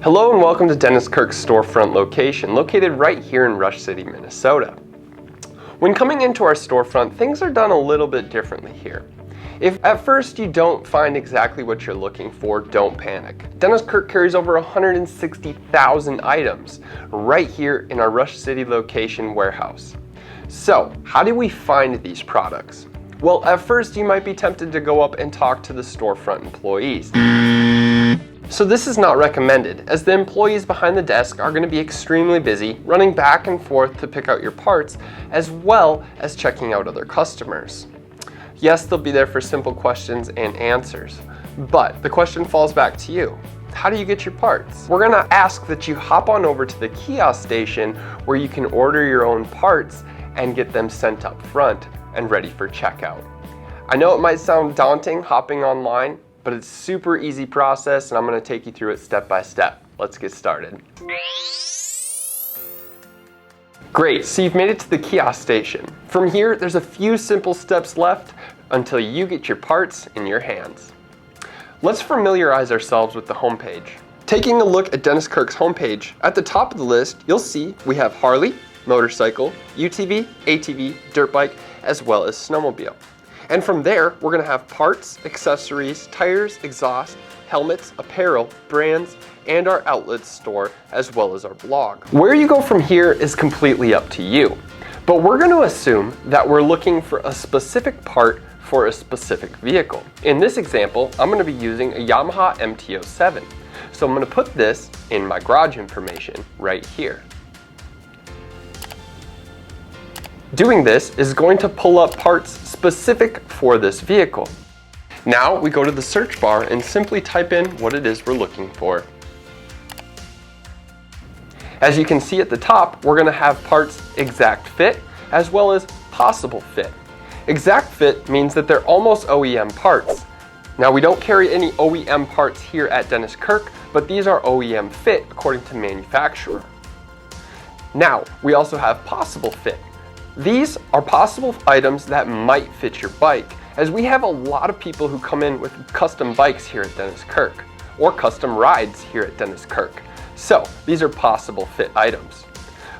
Hello and welcome to Dennis Kirk's storefront location, located right here in Rush City, Minnesota. When coming into our storefront, things are done a little bit differently here. If at first you don't find exactly what you're looking for, don't panic. Dennis Kirk carries over 160,000 items right here in our Rush City location warehouse. So, how do we find these products? Well, at first you might be tempted to go up and talk to the storefront employees. So this is not recommended, as the employees behind the desk are going to be extremely busy running back and forth to pick out your parts, as well as checking out other customers. Yes, they'll be there for simple questions and answers, but the question falls back to you. How do you get your parts? We're going to ask that you hop on over to the kiosk station where you can order your own parts and get them sent up front and ready for checkout. I know it might sound daunting hopping online, but it's a super easy process and I'm going to take you through it step by step. Let's get started. Great, so you've made it to the kiosk station. From here, there's a few simple steps left until you get your parts in your hands. Let's familiarize ourselves with the homepage. Taking a look at Dennis Kirk's homepage, at the top of the list, you'll see we have Harley, motorcycle, UTV, ATV, dirt bike, as well as snowmobile. And from there, we're going to have parts, accessories, tires, exhaust, helmets, apparel, brands, and our outlet store, as well as our blog. Where you go from here is completely up to you. But we're going to assume that we're looking for a specific part for a specific vehicle. In this example, I'm going to be using a Yamaha MT-07. So I'm going to put this in my garage information right here. Doing this is going to pull up parts specific for this vehicle. Now we go to the search bar and simply type in what it is we're looking for. As you can see at the top, we're going to have parts exact fit as well as possible fit. Exact fit means that they're almost OEM parts. Now we don't carry any OEM parts here at Dennis Kirk, but these are OEM fit according to manufacturer. Now we also have possible fit. These are possible items that might fit your bike, as we have a lot of people who come in with custom bikes here at Dennis Kirk, or custom rides here at Dennis Kirk. So these are possible fit items.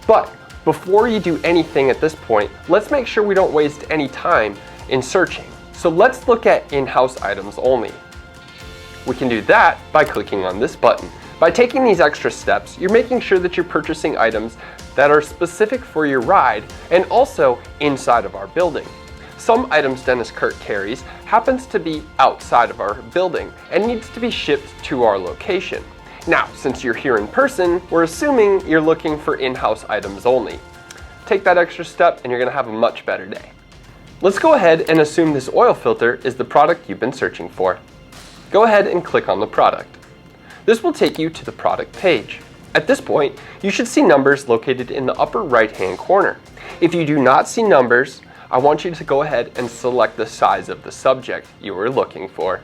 But before you do anything at this point, let's make sure we don't waste any time in searching. So let's look at in-house items only. We can do that by clicking on this button. By taking these extra steps, you're making sure that you're purchasing items that are specific for your ride and also inside of our building. Some items Dennis Kirk carries happens to be outside of our building and needs to be shipped to our location. Now, since you're here in person, we're assuming you're looking for in-house items only. Take that extra step and you're going to have a much better day. Let's go ahead and assume this oil filter is the product you've been searching for. Go ahead and click on the product. This will take you to the product page. At this point, you should see numbers located in the upper right-hand corner. If you do not see numbers, I want you to go ahead and select the size of the subject you are looking for.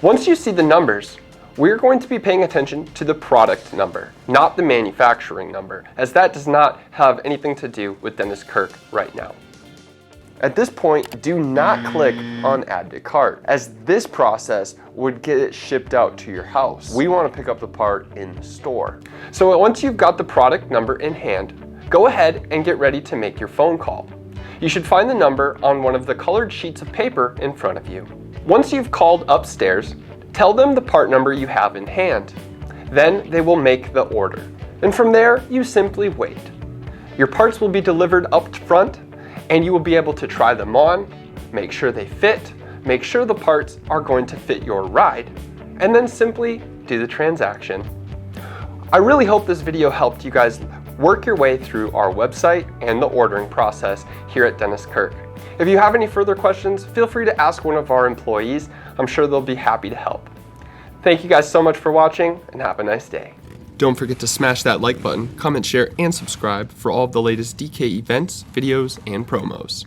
Once you see the numbers, we're going to be paying attention to the product number, not the manufacturing number, as that does not have anything to do with Dennis Kirk right now. At this point, do not click on Add to Cart, as this process would get it shipped out to your house. We want to pick up the part in the store. So once you've got the product number in hand, go ahead and get ready to make your phone call. You should find the number on one of the colored sheets of paper in front of you. Once you've called upstairs, tell them the part number you have in hand. Then they will make the order. And from there, you simply wait. Your parts will be delivered up front, and you will be able to try them on, make sure they fit, make sure the parts are going to fit your ride, and then simply do the transaction. I really hope this video helped you guys work your way through our website and the ordering process here at Dennis Kirk. If you have any further questions, feel free to ask one of our employees. I'm sure they'll be happy to help. Thank you guys so much for watching, and have a nice day. Don't forget to smash that like button, comment, share, and subscribe for all of the latest DK events, videos, and promos.